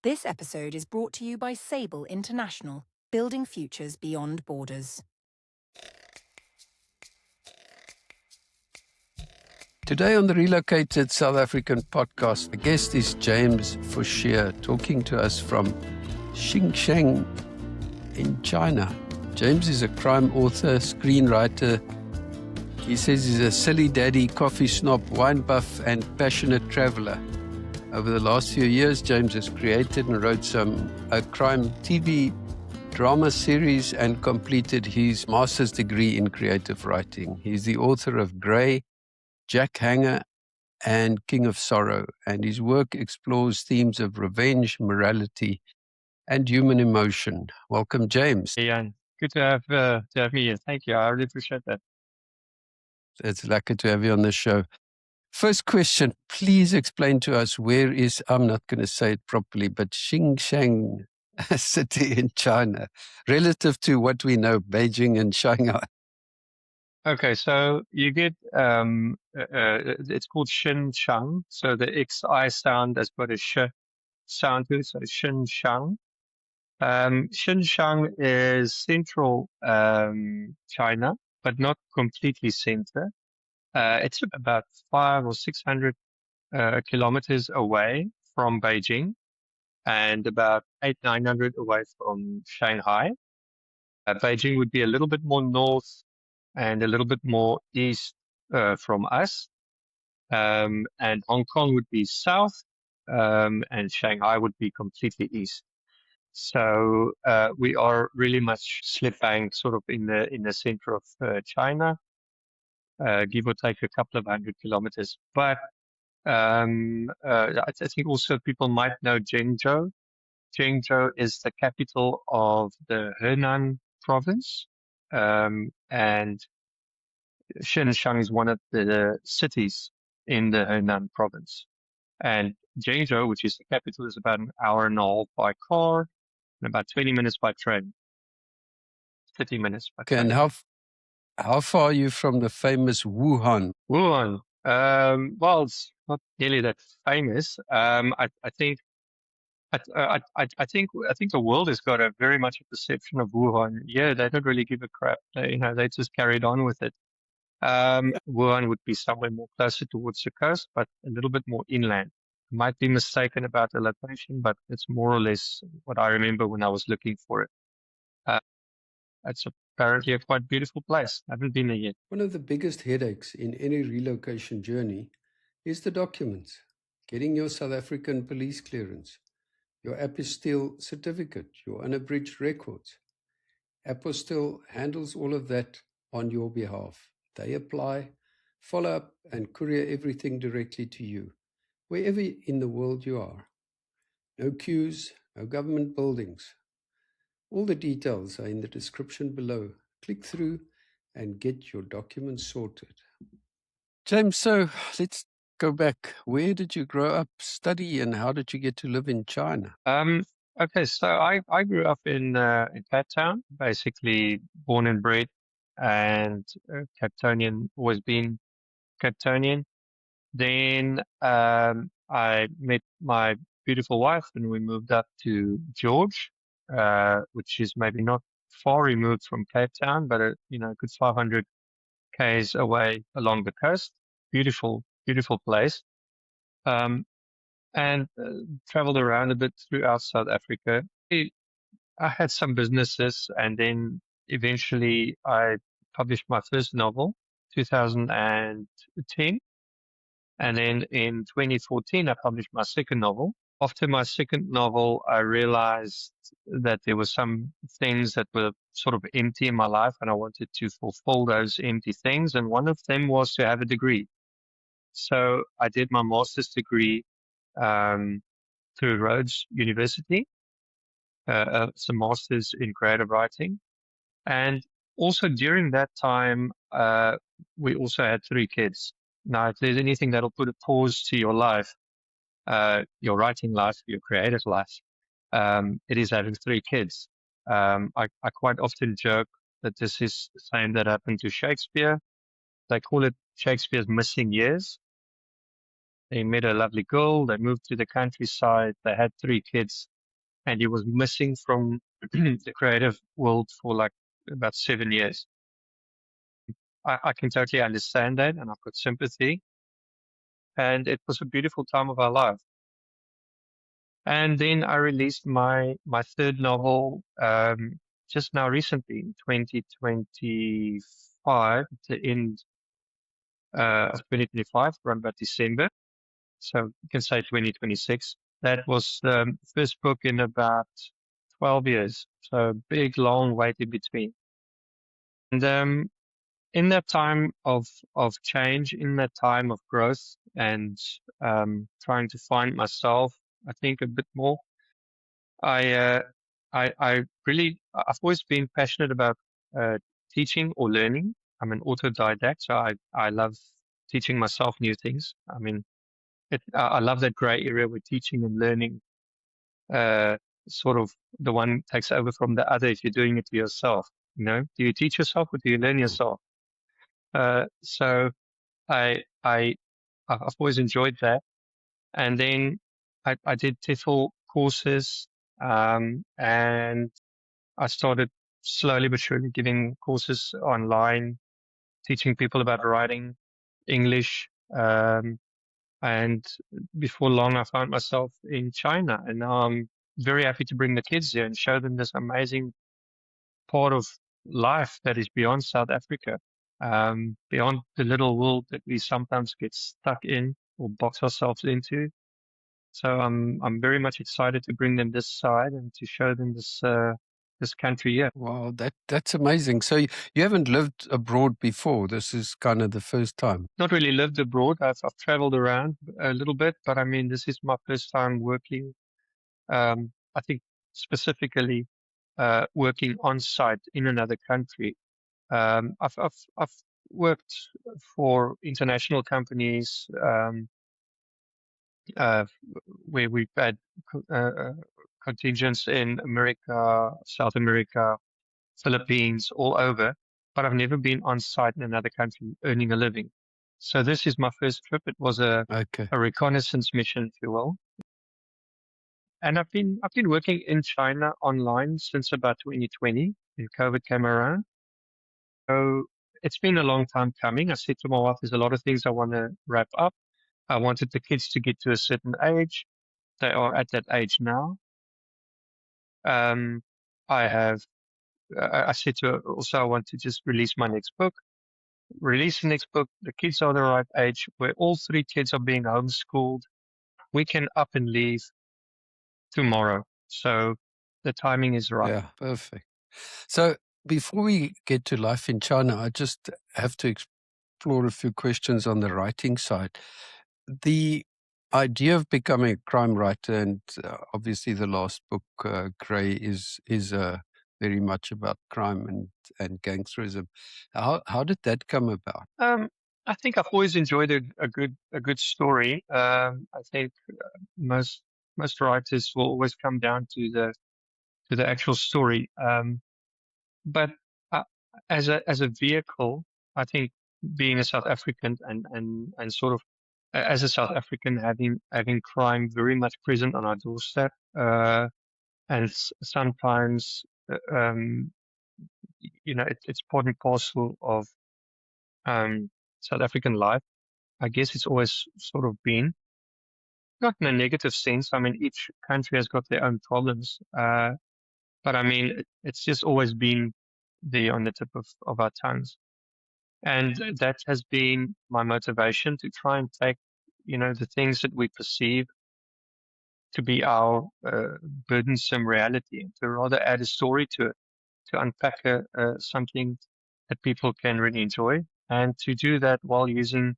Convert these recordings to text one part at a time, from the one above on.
This episode is brought to you by Sable International, building futures beyond borders. Today on the Relocated South African podcast, the guest is James Fouché, talking to us from Xinjiang in China. James is a crime author, screenwriter. He says he's a silly daddy, coffee snob, wine buff, and passionate traveler. Over the last few years, James has created and wrote a crime TV drama series and completed his master's degree in creative writing. He's the author of Grey, Jack Hanger, and King of Sorrow, and his work explores themes of revenge, morality, and human emotion. Welcome, James. Hey, Jan. Good to have me here. Thank you. I really appreciate that. It's lucky to have you on the show. First question, please explain to us where is, I'm not going to say it properly, but Xinjiang city in China, relative to what we know, Beijing and Shanghai. Okay, so you get it's called Xinjiang. So the XI sound has got a sh sound to it, so Xinjiang. Xinjiang is central China, but not completely center. It's about 500 or 600 kilometers away from Beijing and about 800-900 away from Shanghai. Beijing would be a little bit more north and a little bit more east from us. And Hong Kong would be south, and Shanghai would be completely east. So we are really much slip bang sort of in the center of China, give or take a couple of 100 kilometers. But I think also people might know Zhengzhou. Zhengzhou is the capital of the Henan province, and Xinjiang is one of the cities in the Henan province. And Zhengzhou, which is the capital, is about an hour and a half by car and about 20 minutes by train. 30 minutes by train. And how far are you from the famous Wuhan? Wuhan. Well, it's not nearly that famous. I think the world has got a very much a perception of Wuhan. Yeah, they don't really give a crap. They just carried on with it. Wuhan would be somewhere more closer towards the coast, but a little bit more inland. I might be mistaken about the location, but it's more or less what I remember when I was looking for it. It's apparently a quite beautiful place. I haven't been there yet. One of the biggest headaches in any relocation journey is the documents. Getting your South African police clearance, your apostille certificate, your unabridged records. Apostille handles all of that on your behalf. They apply, follow up, and courier everything directly to you, wherever in the world you are. No queues, no government buildings. All the details are in the description below. Click through and get your documents sorted. James, so let's go back. Where did you grow up, study, and how did you get to live in China? Okay, so I grew up in Cape Town, basically born and bred, and Cape Townian, always been Cape Townian. Then I met my beautiful wife, and we moved up to George, which is maybe not far removed from Cape Town, but a good 500 k's away along the coast. Beautiful, beautiful place. And traveled around a bit throughout South Africa. I had some businesses, and then eventually I published my first novel, 2010. And then in 2014, I published my second novel. After my second novel, I realized that there were some things that were sort of empty in my life, and I wanted to fulfill those empty things. And one of them was to have a degree. So I did my master's degree through Rhodes University. It's a master's in creative writing. And also during that time, we also had 3 kids. Now, if there's anything that'll put a pause to your life, your writing life, your creative life, it is having 3 kids. I quite often joke that this is the same that happened to Shakespeare. They call it Shakespeare's missing years. They met a lovely girl. They moved to the countryside. They had 3 kids. and he was missing from the creative world for like about 7 years. I can totally understand that, and I've got sympathy. And it was a beautiful time of our life. And then I released my third novel just now recently, in 2025, the end of 2025, around about December. So you can say 2026. That was the first book in about 12 years. So big, long wait in between. And in that time of change, in that time of growth and trying to find myself, I think a bit more, I I've always been passionate about uh, teaching or learning. I'm an autodidact, so I love teaching myself new things. I mean, I love that gray area where teaching and learning uh, sort of the one takes over from the other if you're doing it to yourself. You know, do you teach yourself or do you learn yourself? So I I've always enjoyed that. And then I did TEFL courses, and I started slowly but surely giving courses online, teaching people about writing English. And before long, I found myself in China, and now I'm very happy to bring the kids here and show them this amazing part of life that is beyond South Africa, beyond the little world that we sometimes get stuck in or box ourselves into. So I'm very much excited to bring them this side and to show them this country here. Wow, that's amazing. So you haven't lived abroad before. This is kind of the first time. Not really lived abroad. I've traveled around a little bit, but I mean this is my first time working. I think specifically working on site in another country. I've worked for international companies uh, where we've had contingents in America, South America, Philippines, all over, but I've never been on site in another country earning a living. So this is my first trip. It was Okay. a reconnaissance mission, if you will. And I've been working in China online since about 2020 when COVID came around. So it's been a long time coming. I said to my wife, there's a lot of things I want to wrap up. I wanted the kids to get to a certain age. They are at that age now. Um, I have, I said to her also, I want to just release my next book. Release the next book. The kids are the right age where all three kids are being homeschooled. We can up and leave tomorrow. So the timing is right. Yeah, perfect. So before we get to life in China, I just have to explore a few questions on the writing side. The idea of becoming a crime writer, and obviously the last book, Grey, is very much about crime and gangsterism. How did that come about? I think I've always enjoyed a good story. I think most writers will always come down to the actual story. But uh, as a vehicle, I think being a South African and sort of as a South African having crime very much present on our doorstep, and sometimes you know it's part and parcel of South African life. I guess it's always sort of been, not in a negative sense. I mean, each country has got their own problems. But I mean, it's just always been there on the tip of our tongues. And that has been my motivation to try and take, you know, the things that we perceive to be our burdensome reality and to rather add a story to it, to unpack something that people can really enjoy, and to do that while using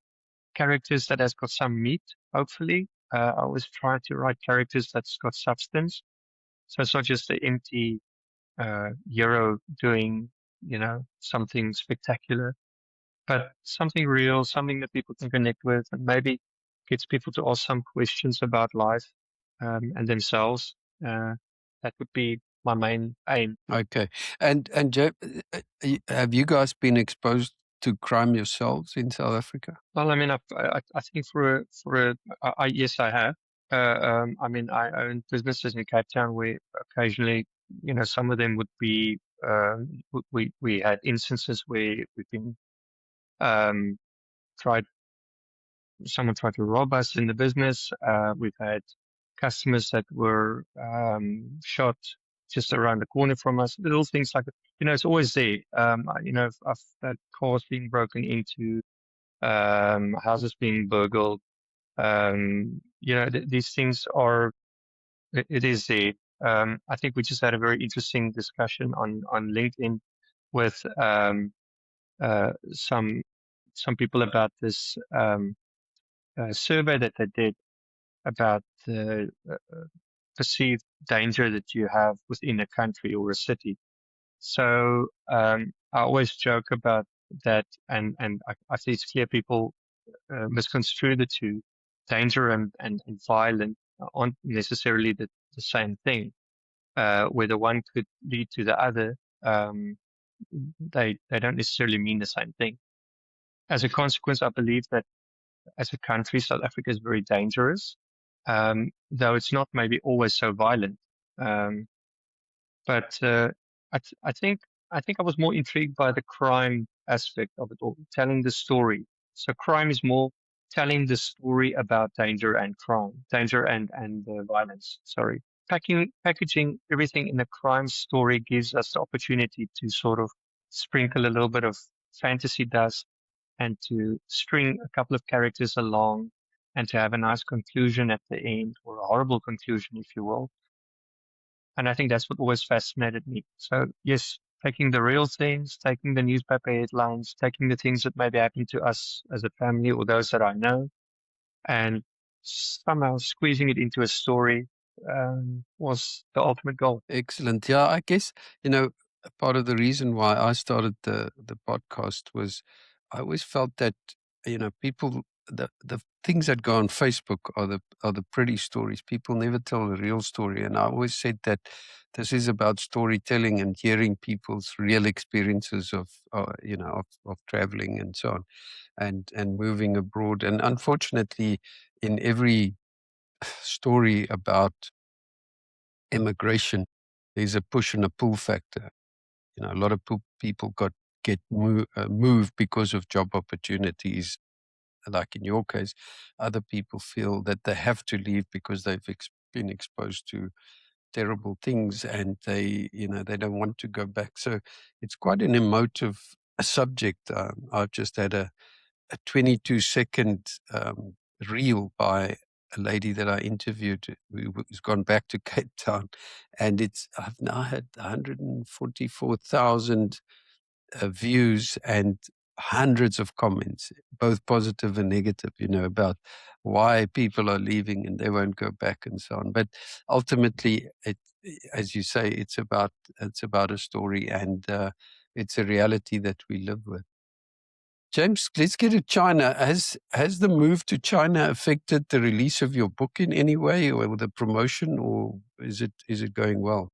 characters that has got some meat, hopefully. I always try to write characters that's got substance. So it's not just the empty hero doing, you know, something spectacular, but something real, something that people can connect with, and maybe gets people to ask some questions about life and themselves. That would be my main aim. Okay, and have you guys been exposed to crime yourselves in South Africa? Well, I mean, I think yes, I have. I mean, I own businesses in Cape Town where occasionally, some of them would be, we had instances where we've been, um, tried, someone tried to rob us in the business. We've had customers that were, shot just around the corner from us. Little things like that. It's always there. I've had cars being broken into, houses being burgled. These things are, it is there. I think we just had a very interesting discussion on LinkedIn with some people about this survey that they did about the perceived danger that you have within a country or a city. So I always joke about that, and I think it's clear people misconstrue the two. Danger and violent aren't necessarily the same thing. Where the one could lead to the other, they don't necessarily mean the same thing. As a consequence, I believe that as a country, South Africa is very dangerous, though it's not maybe always so violent. Um, but I think I was more intrigued by the crime aspect of it all, telling the story. So crime is more telling the story about danger and crime, danger and violence. Sorry, packaging everything in a crime story gives us the opportunity to sort of sprinkle a little bit of fantasy dust and to string a couple of characters along and to have a nice conclusion at the end, or a horrible conclusion, if you will. And I think that's what always fascinated me. So yes, taking the real things, taking the newspaper headlines, taking the things that maybe happen to us as a family or those that I know, and somehow squeezing it into a story, was the ultimate goal. Excellent. Yeah, I guess, you know, part of the reason why I started the podcast was I always felt that, people, the things that go on Facebook are the pretty stories. People never tell the real story. And I always said that this is about storytelling and hearing people's real experiences of traveling and so on, and moving abroad. And unfortunately, in every story about immigration, there's a push and a pull factor. A lot of people moved because of job opportunities. Like in your case, other people feel that they have to leave because they've been exposed to terrible things, and they don't want to go back. So it's quite an emotive subject. I've just had a 22-second reel by a lady that I interviewed who's gone back to Cape Town, and I've now had 144,000 views and hundreds of comments, both positive and negative, about why people are leaving and they won't go back and so on. But ultimately, as you say, it's about a story, and it's a reality that we live with. James, let's get to China. Has the move to China affected the release of your book in any way, or the promotion, or is it going well?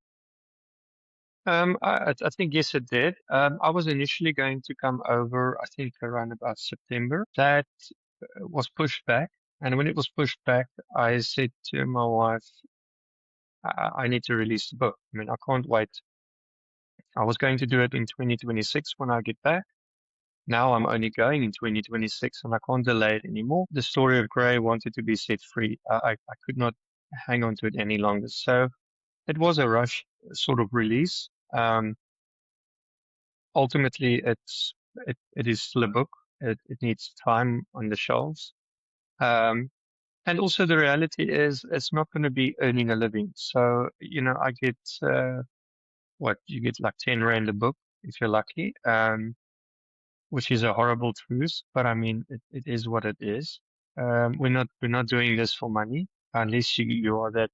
I think yes, it did. I was initially going to come over, I think around about September. That was pushed back. And when it was pushed back, I said to my wife, I need to release the book. I mean, I can't wait. I was going to do it in 2026 when I get back. Now I'm only going in 2026 and I can't delay it anymore. The story of Gray wanted to be set free. I could not hang on to it any longer. So it was a rush sort of release. Ultimately, it is still a book. It needs time on the shelves. And also the reality is it's not going to be earning a living. So, I get, you get like 10 Rand a book if you're lucky, which is a horrible truth, but I mean, it is what it is. We're not doing this for money unless you are that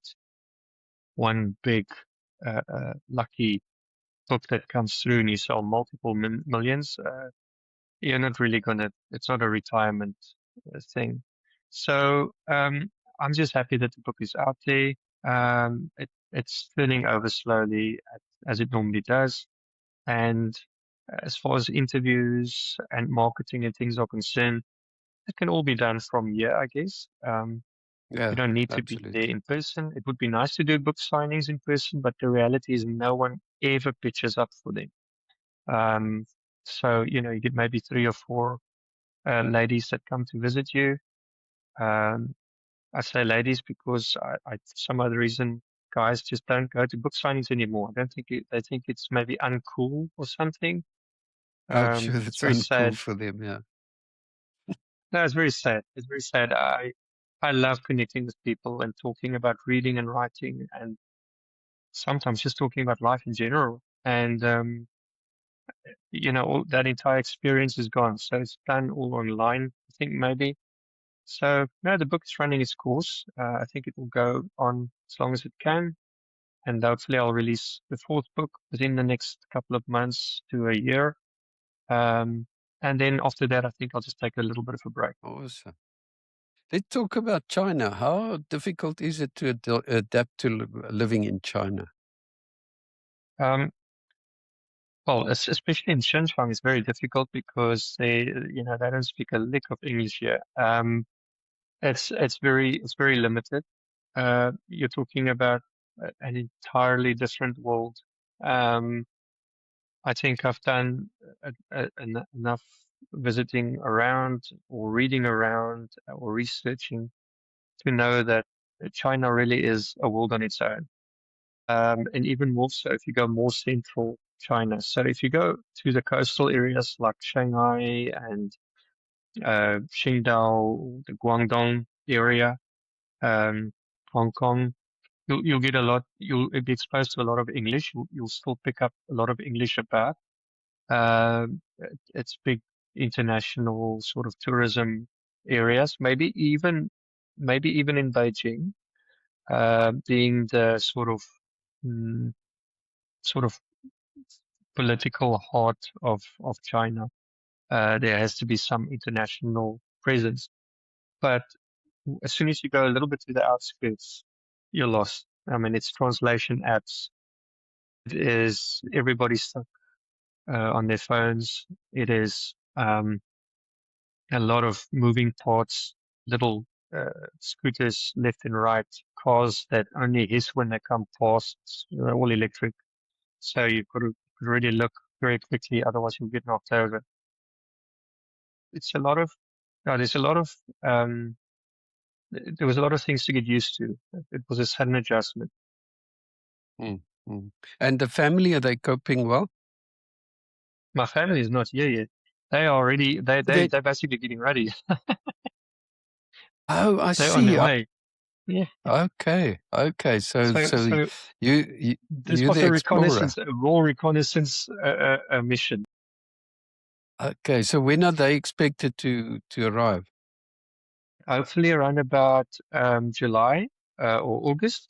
one big, lucky book that comes through and you sell multiple millions. You're not really it's not a retirement thing. So, I'm just happy that the book is out there. It's turning over slowly as it normally does. And as far as interviews and marketing and things are concerned, it can all be done from here, I guess. Yeah, You don't need to be there absolutely. in person. It would be nice to do book signings in person, but the reality is no one ever pitches up for them. Um, so, you get maybe 3 or 4 ladies that come to visit you. Um, I say ladies because for some other reason, guys just don't go to book signings anymore. I don't think they think it's maybe uncool or something. I'm sure It's it's very uncool sad. for them. Yeah. No, it's very sad. It's very sad. I love connecting with people and talking about reading and writing and sometimes just talking about life in general. And all that entire experience is gone. So it's done all online, I think maybe. So no, the book is running its course. I think it will go on as long as it can. And hopefully I'll release the 4th book within the next couple of months to a year. Um, and then after that, I think I'll just take a little bit of a break. Awesome. Let's talk about China. How difficult is it to adapt to living in China? Um, well, especially in Shenzhen, it's very difficult because they don't speak a lick of English here. It's very limited. You're talking about an entirely different world. Um, I think I've done enough visiting around or reading around or researching to know that China really is a world on its own. And even more so if you go more central China. So if you go to the coastal areas like Shanghai and Qingdao, the Guangdong area, Hong Kong, you'll get a lot. You'll be exposed to a lot of English. You'll still pick up a lot of English about. It's big international sort of tourism areas. Maybe even in Beijing, being the mm, sort of political heart of China. There has to be some international presence. But as soon as you go a little bit to the outskirts, you're lost. I mean, it's translation apps. It is everybody's stuck on their phones. It is a lot of moving parts, little scooters left and right, cars that only hiss when they come past, all electric. So you've got to really look very quickly, otherwise you'll get knocked over. It's a lot of, no, there's a lot of, there was a lot of things to get used to. It was a sudden adjustment. Mm, mm. And the family, are they coping well? My family is not here yet. They are already, They, they're basically getting ready. oh, I They're on see. their way. Yeah. Okay, okay. So, So, so so you, this you're was the a explorer. reconnaissance, a raw reconnaissance mission. Okay, so when are they expected to arrive? Hopefully around about July or August.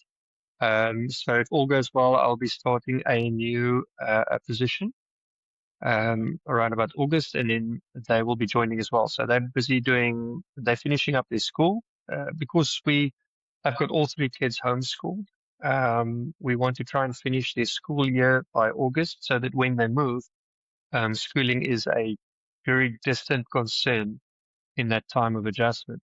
So if all goes well, I'll be starting a new position around about August, and then they will be joining as well. So they're finishing up their school because I've got all 3 kids homeschooled. We want to try and finish their school year by August so that when they move, schooling is a very distant concern in that time of adjustment.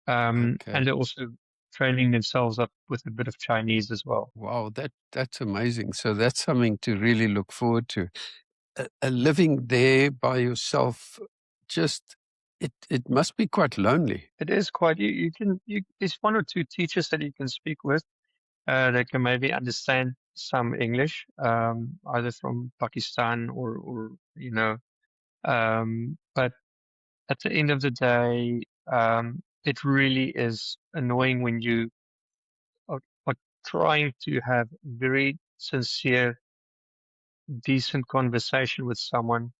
And Okay. they're also training themselves up with a bit of Chinese as well. Wow, that's amazing. So that's something to really look forward to. Living there by yourself, just it must be quite lonely. It is quite, there's 1 or 2 teachers that you can speak with that can maybe understand some English, either from Pakistan but at the end of the day, it really is annoying when you are trying to have very sincere, decent conversation with someone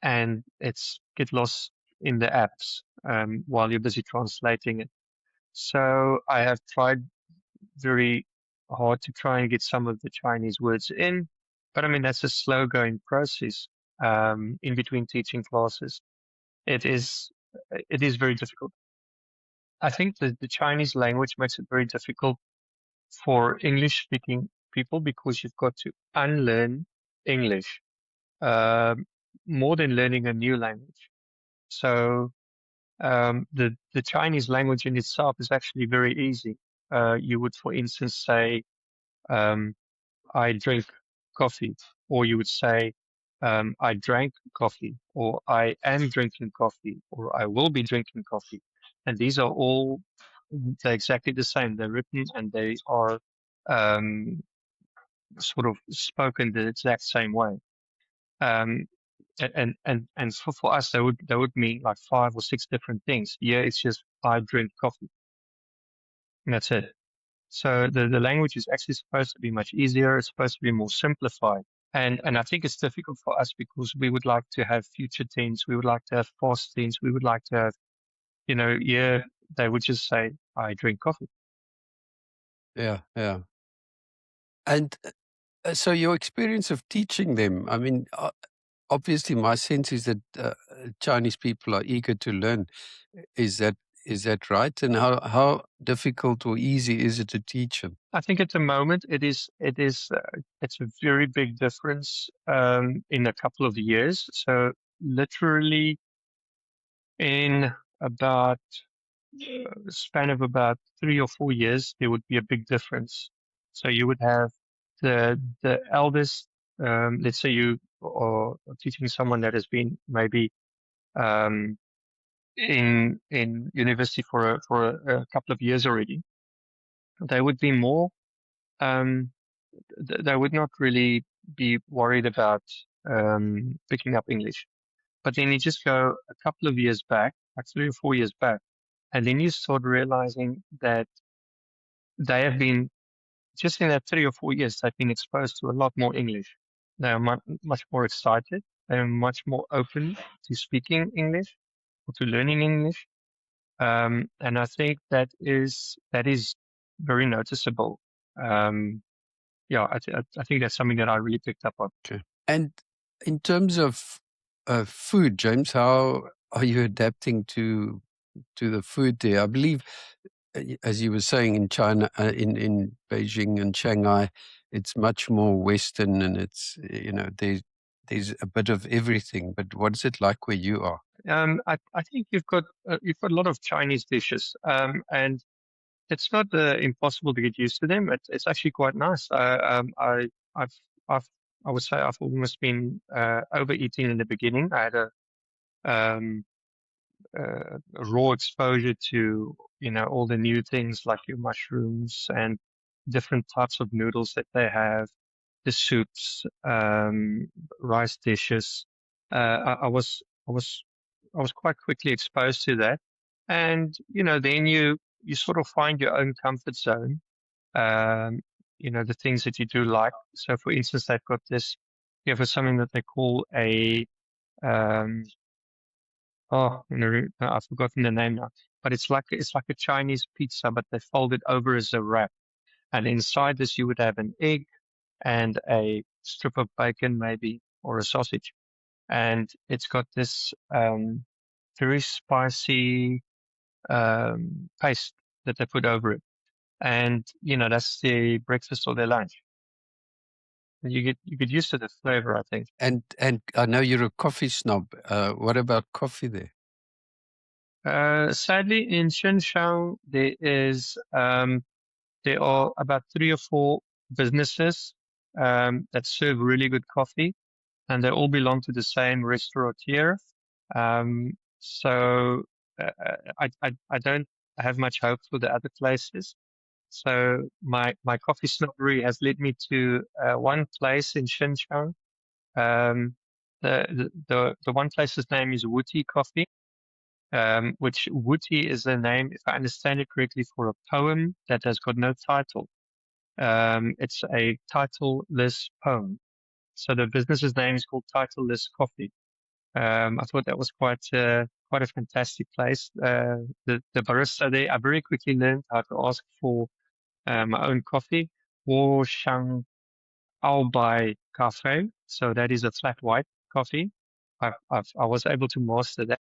and it's get lost in the apps while you're busy translating it. So I have tried very hard to try and get some of the Chinese words in, but I mean that's a slow going process in between teaching classes. It is it is very difficult. I think that the Chinese language makes it very difficult for English speaking people because you've got to unlearn English um more than learning a new language. So The Chinese language in itself is actually very easy. You would, for instance, say, I drink coffee, or you would say, I drank coffee, or I am drinking coffee, or I will be drinking coffee. And these are all, they're exactly the same. They're written and they are um, sort of spoken the exact same way. Um, and for us, that would mean like 5 or 6 different things. Yeah, it's just I drink coffee, and that's it. So the language is actually supposed to be much easier. It's supposed to be more simplified. And I think it's difficult for us because we would like to have future tense. We would like to have past tense. We would like to have, yeah, they would just say, I drink coffee. Yeah, yeah. And so your experience of teaching them, I mean, obviously my sense is that Chinese people are eager to learn. Is that right? And how difficult or easy is it to teach them? I think at the moment it's a very big difference in a couple of years. So literally in about a span of about 3 or 4 years, there would be a big difference. So you would have the eldest, let's say you are teaching someone that has been maybe um, in university for a couple of years already. They would be more. Um, they would not really be worried about picking up English. But then you just go a couple of years back, like 3 or 4 years back, and then you start realizing that they have been, just in that 3 or 4 years, they've been exposed to a lot more English. They are much more excited. They are much more open to speaking English or to learning English. And I think that is very noticeable. Yeah, I think that's something that I really picked up on. Okay. And in terms of food, James, how are you adapting to the food there? I believe, as you were saying, in China, in Beijing and Shanghai, it's much more Western, and it's there's a bit of everything. But what is it like where you are? I think you've got a lot of Chinese dishes, and it's not impossible to get used to them. It's actually quite nice. I've, I've, I would say I've almost been overeating in the beginning. I had um, a raw exposure to all the new things like your mushrooms and different types of noodles that they have, the soups, rice dishes. I was quite quickly exposed to that, and then you sort of find your own comfort zone. Um, the things that you do like. So, for instance, they've got this. You have something that they call a um, I've forgotten the name now. But it's like a Chinese pizza, but they fold it over as a wrap. And inside this, you would have an egg and a strip of bacon, maybe, or a sausage. And it's got this very spicy paste that they put over it. And that's the breakfast or their lunch. And you get used to the flavor, I think. And I know you're a coffee snob. What about coffee there? Sadly, in Shenzhen, there are about 3 or 4 businesses that serve really good coffee, and they all belong to the same restaurateur. So I don't have much hope for the other places. So my coffee snobbery has led me to one place in Shenzhen. Um, the one place's name is Wuti Coffee. Which Wuti is the name, if I understand it correctly, for a poem that has got no title. It's a titleless poem. So the business's name is called Titleless Coffee. I thought that was quite a fantastic place. The barista there, I very quickly learned how to ask for my own coffee. 我想熬白咖啡. So that is a flat white coffee. I was able to master that.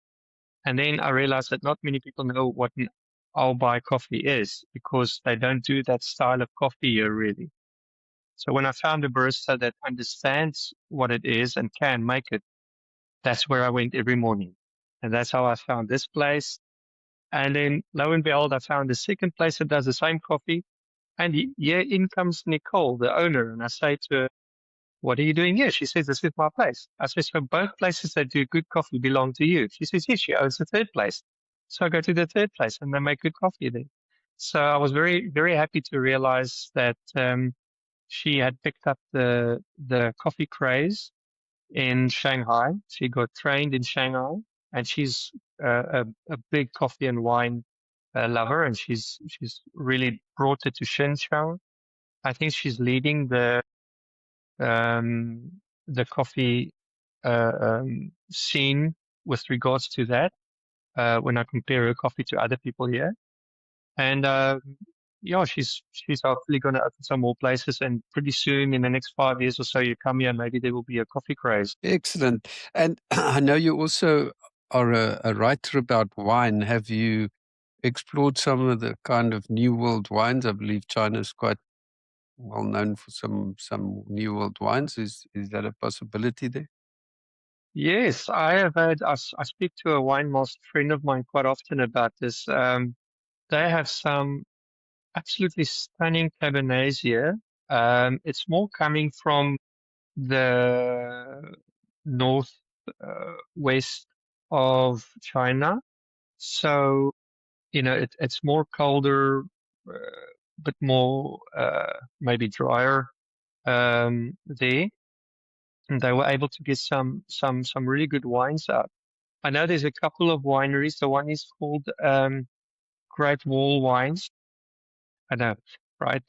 And then I realized that not many people know what an Albai coffee is because they don't do that style of coffee here really. So when I found a barista that understands what it is and can make it, that's where I went every morning. And that's how I found this place. And then lo and behold, I found a second place that does the same coffee. And here in comes Nicole, the owner. And I say to her, what are you doing here? She says, this is my place. I say, so both places that do good coffee belong to you. She says, yes, she owns the third place. So I go to the third place and they make good coffee there. So I was very, very happy to realize that she had picked up the coffee craze in Shanghai. She got trained in Shanghai, and she's a big coffee and wine lover, and she's really brought it to Shenzhen. I think she's leading the coffee scene with regards to that. When I compare her coffee to other people here, and yeah, she's hopefully going to open some more places, and pretty soon, in the next 5 years or so, you come here, maybe there will be a coffee craze. Excellent. And I know you also are a writer about wine. Have you explored some of the kind of New World wines? I believe China is quite well known for some New World wines. Is that a possibility there? Yes, I have had. I speak to a wine master friend of mine quite often about this. They have some absolutely stunning Cabernets here. It's more coming from the north west of China. So, it's more colder, bit more maybe drier there. And they were able to get some really good wines out. I know there's a couple of wineries. The one is called Great Wall Wines. I know, right?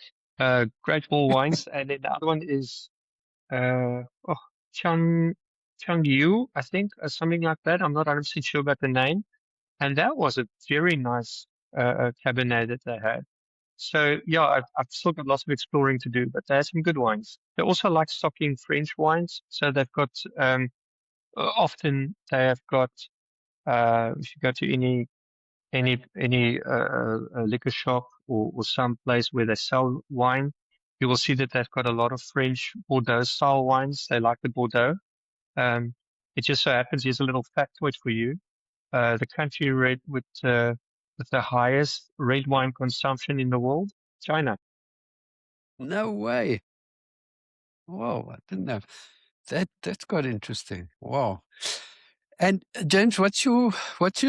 Great Wall Wines, and then the other one is oh, Chang Yu, I think, or something like that. I'm not 100% sure about the name. And that was a very nice Cabernet that they had. So yeah, I've still got lots of exploring to do, but they have some good wines. They also like stocking French wines, so they've got often they have got if you go to any liquor shop or some place where they sell wine, you will see that they've got a lot of French Bordeaux style wines. They like the Bordeaux. Um, it just so happens, here's a little factoid for you. The country rate with the highest red wine consumption in the world, China. No way. Wow, I didn't know. That's quite interesting. Wow. And James, what's your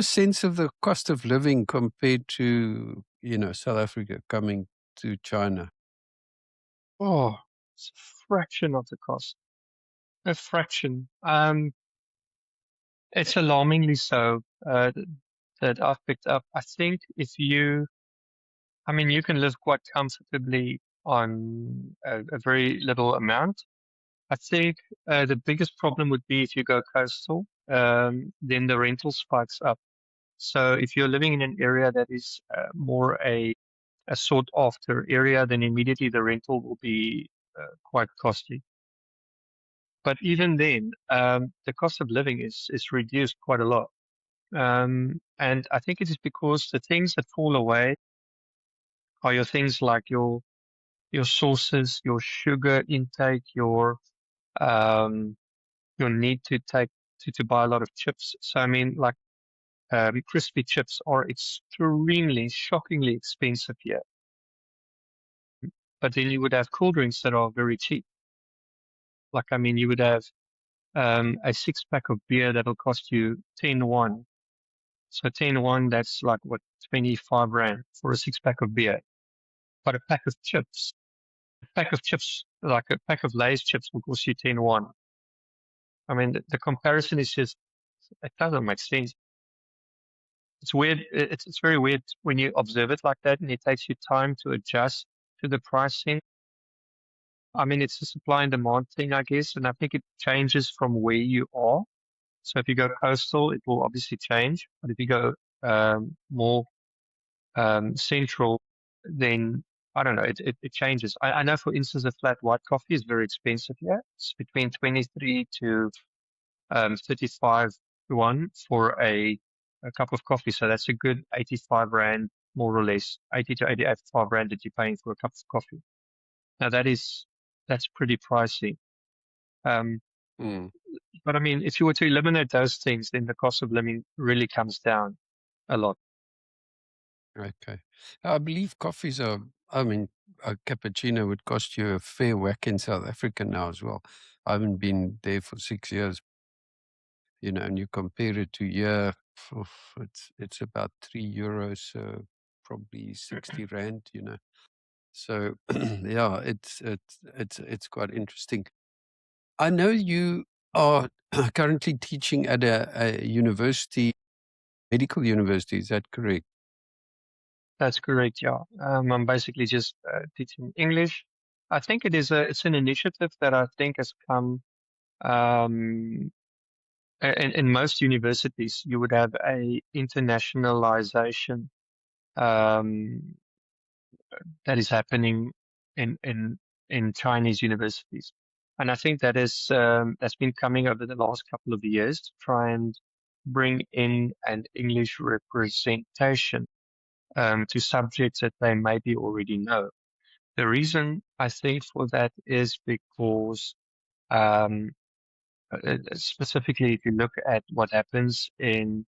sense of the cost of living compared to, South Africa coming to China? Oh, it's a fraction of the cost. A fraction. It's alarmingly so, that I've picked up. I think you can live quite comfortably on a very little amount. I think the biggest problem would be if you go coastal, then the rental spikes up. So if you're living in an area that is more a sought after area, then immediately the rental will be quite costly. But even then, the cost of living is reduced quite a lot. And I think it is because the things that fall away are your things like your sauces, your sugar intake, um, your need to take to buy a lot of chips. So I mean, like crispy chips are extremely, shockingly expensive here. But then you would have cool drinks that are very cheap. Like you would have a 6-pack of beer that'll cost you 10 won. So 10 won, that's like what, 25 rand for a 6-pack of beer. But a pack of chips, like a pack of Lay's chips will cost you 10 won. I mean, the comparison is just, it doesn't make sense. It's weird. It's very weird when you observe it like that, and it takes you time to adjust to the pricing. I mean, it's a supply and demand thing, I guess, and I think it changes from where you are. So if you go coastal, it will obviously change. But if you go more central, then I don't know, it changes. I know, for instance, a flat white coffee is very expensive here. It's between 23 to 35 yuan for a cup of coffee. So that's a good 85 rand, more or less, 80 to 85 rand that you're paying for a cup of coffee. Now that's pretty pricey. Um, Mm. but I mean, if you were to eliminate those things, then the cost of living really comes down a lot. Okay. I believe coffees are, I mean, a cappuccino would cost you a fair whack in South Africa now as well. I haven't been there for 6 years, and you compare it to here, it's about €3, so probably 60 rand. So yeah, it's quite interesting. I know you are currently teaching at a university, medical university. Is that correct? That's correct, yeah. I'm basically just teaching English. I think it's an initiative that I think has come um, in most universities. You would have a internationalization um, that is happening in in in Chinese universities, and I think that's been coming over the last couple of years to try and bring in an English representation to subjects that they maybe already know. The reason I think for that is because um, specifically if you look at what happens um,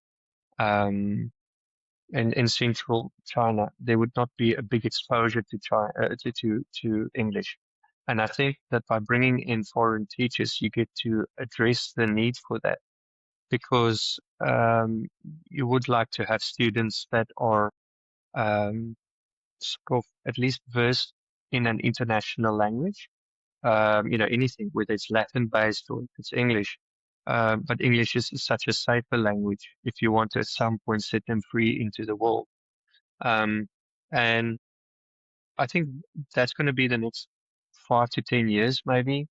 in central China, there would not be a big exposure to China, to English. And I think that by bringing in foreign teachers, you get to address the need for that because you would like to have students that are um, sort of at least versed in an international language. Anything, whether it's Latin based or if it's English. But English is such a safer language if you want to at some point set them free into the world. Um, and I think that's going to be the next 5 to 10 years, maybe.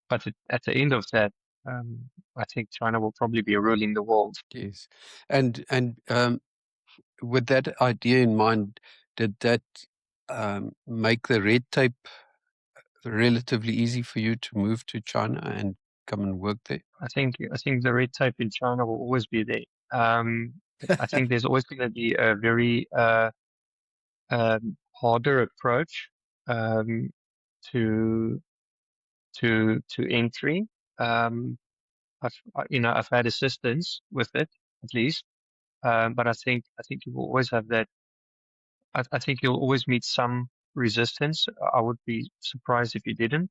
But at the end of that, I think China will probably be ruling the world. Yes. And with that idea in mind, did that make the red tape relatively easy for you to move to China and come and work there? I think the red tape in China will always be there. I think there's always going to be a very harder approach um, to to entry. I've had assistance with it at least, but I think you will always have that. I think you'll always meet some resistance. I would be surprised if you didn't.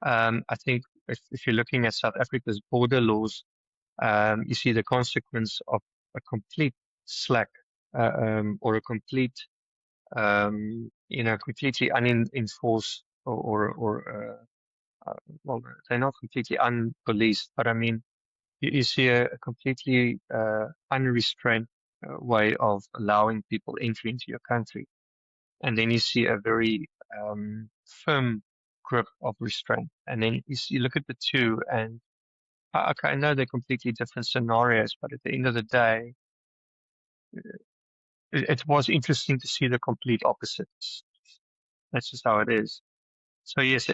I think if you're looking at South Africa's border laws, you see the consequence of a complete slack or a complete completely unenforced well, they're not completely unpoliced, but I mean, you see a completely unrestrained way of allowing people entry into your country. And then you see a very firm grip of restraint. And then you look at the two, and okay, I know they're completely different scenarios, but at the end of the day, it was interesting to see the complete opposites. That's just how it is. So yes,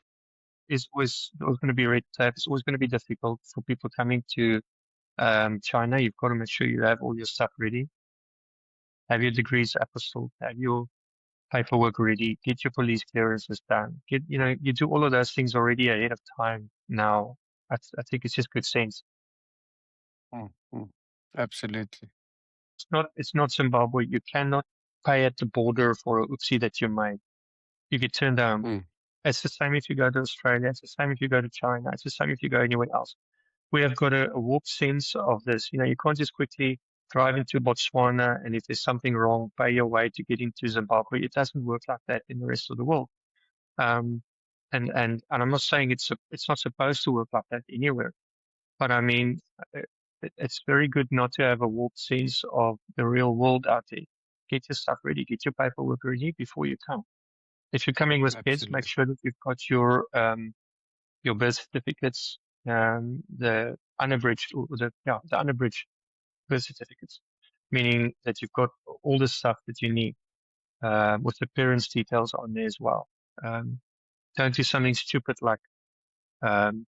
it's always going to be red tape. It's always going to be difficult for people coming to China. You've got to make sure you have all your stuff ready. Have your degrees apostilled. Have your paperwork ready. Get your police clearances done. You do all of those things already ahead of time now. I think it's just good sense. Mm, mm. Absolutely. It's not Zimbabwe. You cannot pay at the border for a oopsie that you made. You get turned down. Mm. It's the same if you go to Australia. It's the same if you go to China. It's the same if you go anywhere else. We have got a warped sense of this. You can't just quickly drive into Botswana and if there's something wrong, pay your way to get into Zimbabwe. It doesn't work like that in the rest of the world. Um, and I'm not saying it's not supposed to work like that anywhere, but I mean, it's very good not to have a warped sense of the real world out there. Get your stuff ready, get your paperwork ready before you come. If you're coming with kids, make Absolutely. sure that you've got your birth certificates, the unabridged or the unabridged birth certificates, meaning that you've got all the stuff that you need with the parents' details on there as well. Don't do something stupid like um,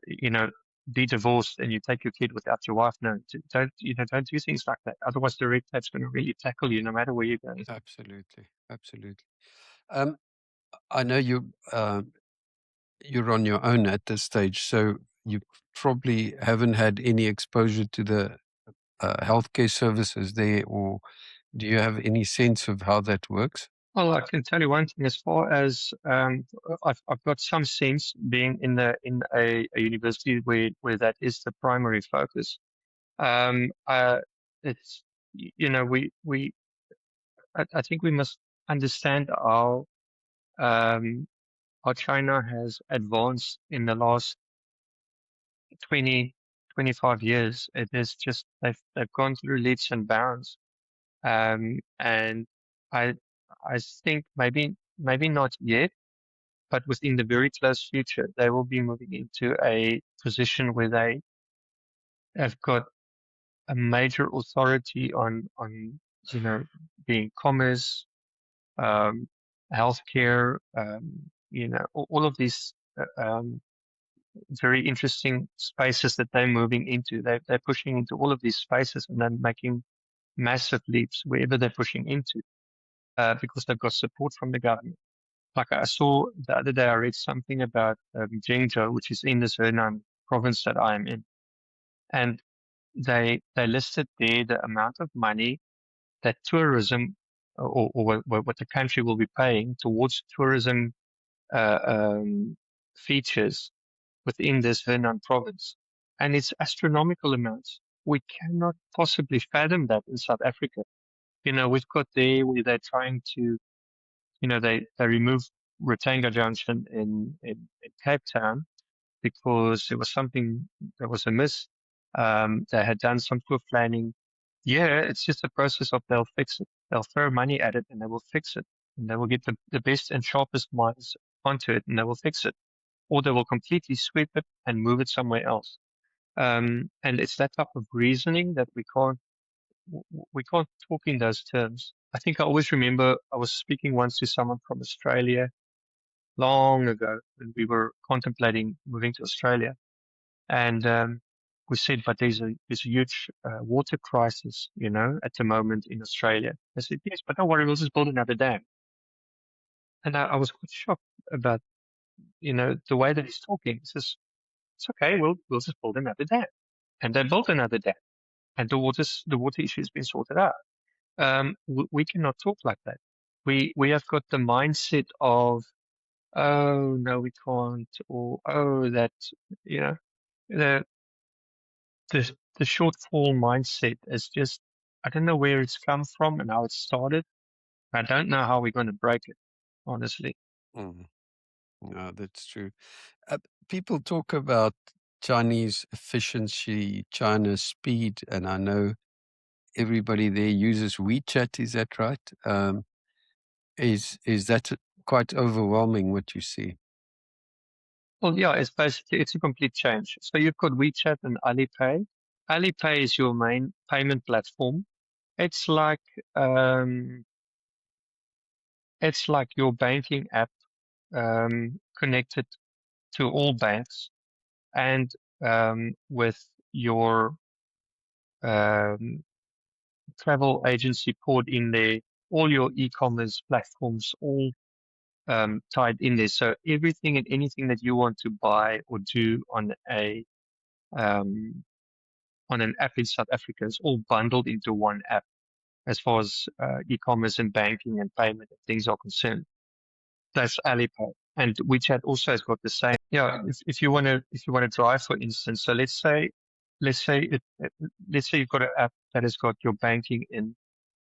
you know be divorced and you take your kid without your wife. No, don't do things like that. Otherwise, the red tape's going to really tackle you no matter where you go. Absolutely. Absolutely. Um, I know you're on your own at this stage, so you probably haven't had any exposure to the healthcare services there, or Do you have any sense of how that works? Well, I can tell you one thing. As far as I've got some sense being in a university where that is the primary focus. It's you know I think we must understand um, how China has advanced in the last 20, 25 years. It is just they've gone through leaps and bounds. And I I think maybe not yet, but within the very close future, they will be moving into a position where they have got a major authority on being commerce, um, healthcare, all of these very interesting spaces that they're moving into. They're pushing into all of these spaces and then making massive leaps wherever they're pushing into, because they've got support from the government. Like I saw the other day, I read something about Jingzhou, which is in the Henan province that I am in, and they listed there the amount of money that tourism or what the country will be paying towards tourism uh, um, features within this Henan province. And it's astronomical amounts. We cannot possibly fathom that in South Africa. We've got there where they're trying to, they removed Rutenga Junction in Cape Town because it was something that was amiss. They had done some poor planning. Yeah, it's just a process of they'll fix it. They'll throw money at it and they will fix it. And they will get the best and sharpest minds onto it and they will fix it. Or they will completely sweep it and move it somewhere else. And it's that type of reasoning that we can't talk in those terms. I think I always remember I was speaking once to someone from Australia long ago when we were contemplating moving to Australia. And we said, but there's a huge water crisis, at the moment in Australia. I said, yes, but don't worry, we'll just build another dam. And I was quite shocked about, the way that he's talking. He says, it's okay, we'll just build another dam. And they built another dam. And the water issue has been sorted out. We cannot talk like that. We have got the mindset of, oh no, we can't, or oh that, you know, the the shortfall mindset is just, I don't know where it's come from and how it started. I don't know how we're going to break it, honestly. Mm. No, that's true. Uh, People talk about Chinese efficiency, China's speed, and I know everybody there uses WeChat. Is that right? Is that quite overwhelming what you see? Well, yeah, it's a complete change. So you've got WeChat and Alipay. Alipay is your main payment platform. It's like um, it's like your banking app connected to all banks and with your um, travel agency poured in there, all your e-commerce platforms all tied in there. So everything and anything that you want to buy or do um, on an app in South Africa is all bundled into one app as far as e-commerce and banking and payment and things are concerned. That's Alipay. And WeChat also has got the same. Yeah, if you want to drive, for instance, so let's say you've got an app that has got your banking in,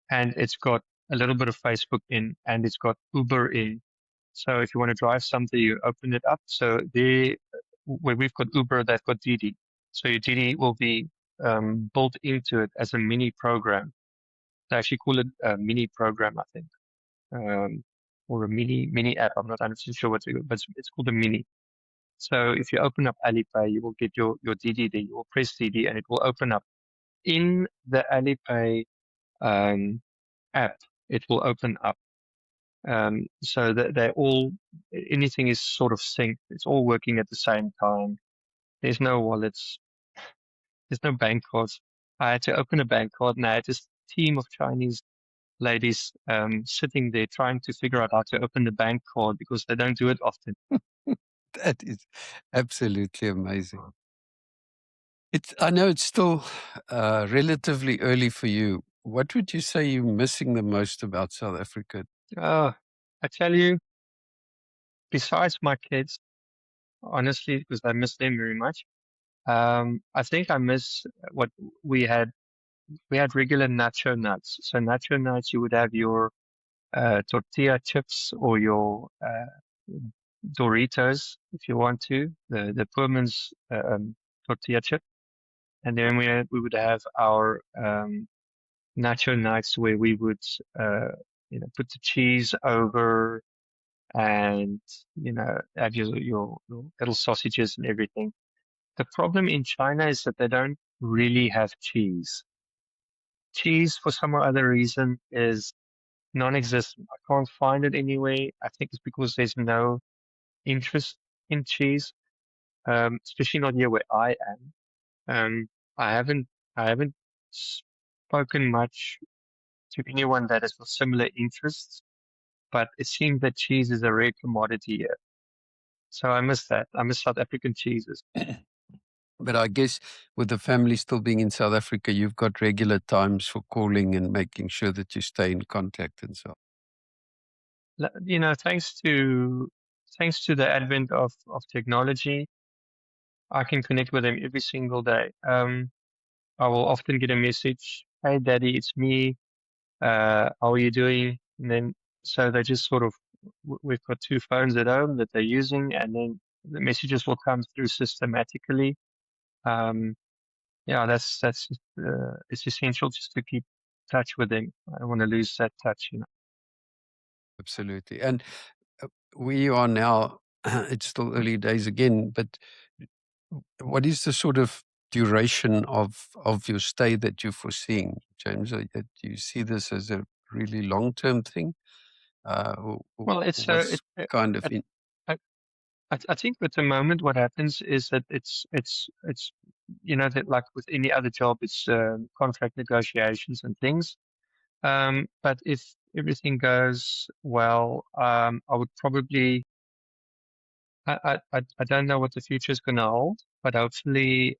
and it's got a little bit of Facebook in, and it's got Uber in. So if you want to drive something, you open it up. So there, where we've got Uber, they've got Didi. So your Didi will be built into it as a mini program. They actually call it a mini program, I think, or a mini app. I'm not 100% sure what to, but it's called a mini. So if you open up Alipay, you will get your Didi there. You will press Didi, and it will open up in the Alipay um, app. It will open up. So that anything is sort of synced. It's all working at the same time. There's no wallets. There's no bank cards. I had to open a bank card and I had this team of Chinese ladies sitting there trying to figure out how to open the bank card because they don't do it often. That is absolutely amazing. I know it's still relatively early for you. What would you say you're missing the most about South Africa? I tell you, besides my kids, honestly, because I miss them very much, I think I miss what we had. We had regular nacho nuts. So nacho nuts, you would have your tortilla chips or your Doritos, if you want to, the Pullman's tortilla chip. And then we would have our nacho nights where we would put the cheese over and have your little sausages and everything. The problem in China is that they don't really have cheese. Cheese, for some or other reason, is non-existent. I can't find it anywhere. I think it's because there's no interest in cheese, especially not here where I am. Um, I haven't I haven't spoken much to anyone that has got similar interests, but it seems that cheese is a rare commodity here. So I miss that. I miss South African cheeses. But I guess with the family still being in South Africa, you've got regular times for calling and making sure that you stay in contact and so on. Thanks to the advent of technology, I can connect with them every single day. I will often get a message, "Hey, Daddy, it's me. How are you doing?" And then so they just sort of we've got two phones at home that they're using, and then the messages will come through systematically. Um, yeah, it's essential just to keep touch with them. I don't want to lose that touch. Absolutely. And we are now, it's still early days again, but what is the sort of duration of your stay that you're foreseeing, James? Do you see this as a really long-term thing? Or Well, it's what's kind of it, I think at the moment what happens is that it's that like with any other job, it's contract negotiations and things. But if everything goes well, I would probably I don't know what the future is going to hold, but hopefully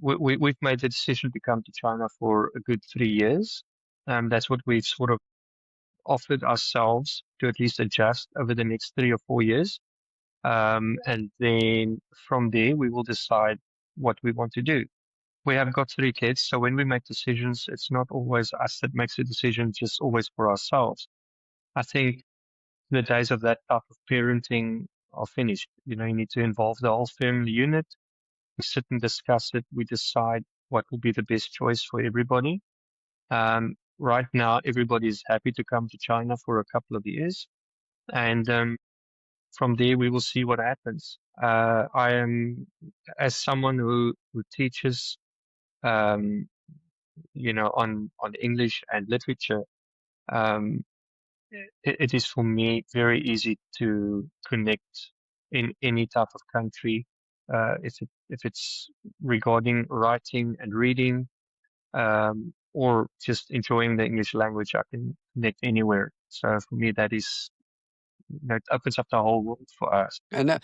we've made the decision to come to China for a good 3 years. That's what we've sort of offered ourselves to at least adjust over the next 3 or 4 years. And then from there, we will decide what we want to do. We have got 3 kids, so when we make decisions, it's not always us that makes the decision, just always for ourselves. I think the days of that type of parenting are finished. You need to involve the whole family unit. We sit and discuss it. We decide what will be the best choice for everybody. Right now, everybody is happy to come to China for a couple of years. And from there, we will see what happens. I am, as someone who teaches, um, on English and literature, um, it is for me very easy to connect in any type of country. If it's regarding writing and reading, or just enjoying the English language, I can connect anywhere. So for me, that is, it opens up the whole world for us. And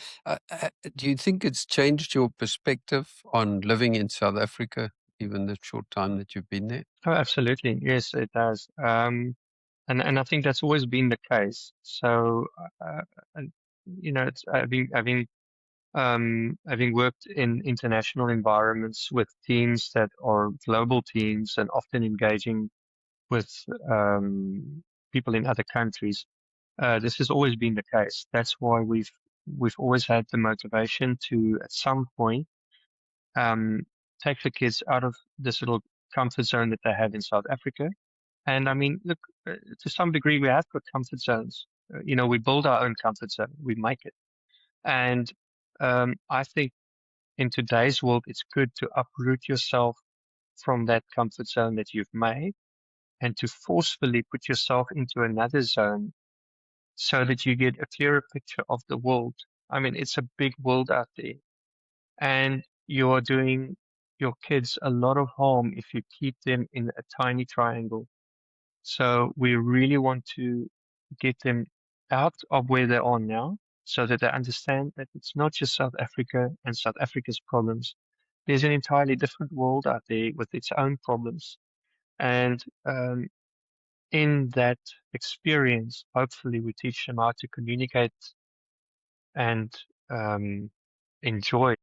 do you think it's changed your perspective on living in South Africa, even the short time that you've been there? Oh, absolutely. Yes, it does. And I think that's always been the case. So, and, it's having worked in international environments with teams that are global teams and often engaging with people in other countries. This has always been the case. That's why we've always had the motivation to, at some point, take the kids out of this little comfort zone that they have in South Africa. And I mean, look, to some degree, we have got comfort zones. We build our own comfort zone. We make it. And I think in today's world, it's good to uproot yourself from that comfort zone that you've made and to forcefully put yourself into another zone so that you get a clearer picture of the world. I mean, it's a big world out there, and you're doing your kids a lot of harm if you keep them in a tiny triangle. So we really want to get them out of where they are now so that they understand that it's not just South Africa and South Africa's problems. there's an entirely different world out there with its own problems. And in that experience, hopefully we teach them how to communicate and enjoy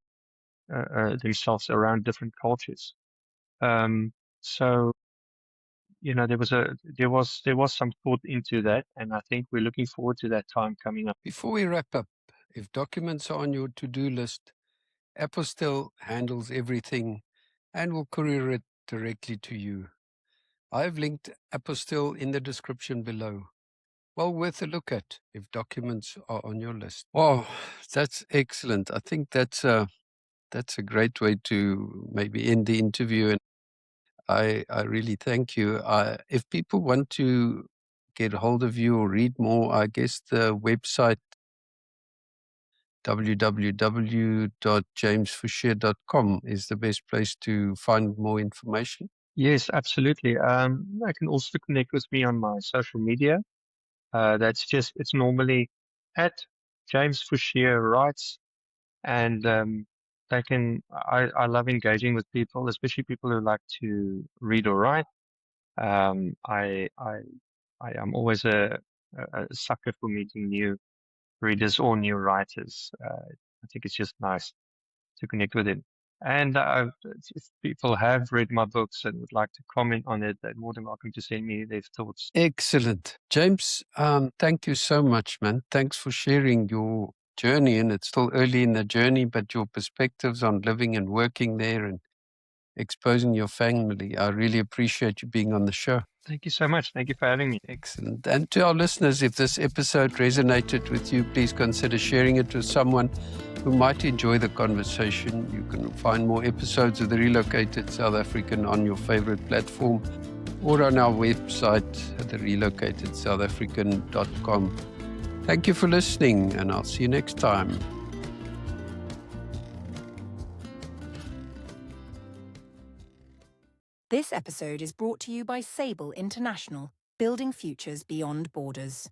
themselves around different cultures. So there was some thought into that, and I think we're looking forward to that time coming up. Before we wrap up, if documents are on your to-do list, Apostille handles everything and will courier it directly to you. I've linked Apostille in the description below. Well worth a look at if documents are on your list. Wow, that's excellent. I think that's a great way to maybe end the interview. And I really thank you. If people want to get hold of you or read more, I guess the website www.jamesfouché.com is the best place to find more information. Yes, absolutely. I can also connect with me on my social media. It's normally at James Fouché Writes, and I love engaging with people, especially people who like to read or write. I am always a sucker for meeting new readers or new writers. I think it's just nice to connect with them. And if people have read my books and would like to comment on it, they're more than welcome to send me their thoughts. Excellent. James, thank you so much, man. Thanks for sharing your journey. And it's still early in the journey, but your perspectives on living and working there and exposing your family. I really appreciate you being on the show. Thank you so much. Thank you for having me. Excellent. And to our listeners, if this episode resonated with you, please consider sharing it with someone who might enjoy the conversation. You can find more episodes of The Relocated South African on your favorite platform or on our website, therelocatedSouthAfrican.com. Thank you for listening, and I'll see you next time. This episode is brought to you by Sable International, building futures beyond borders.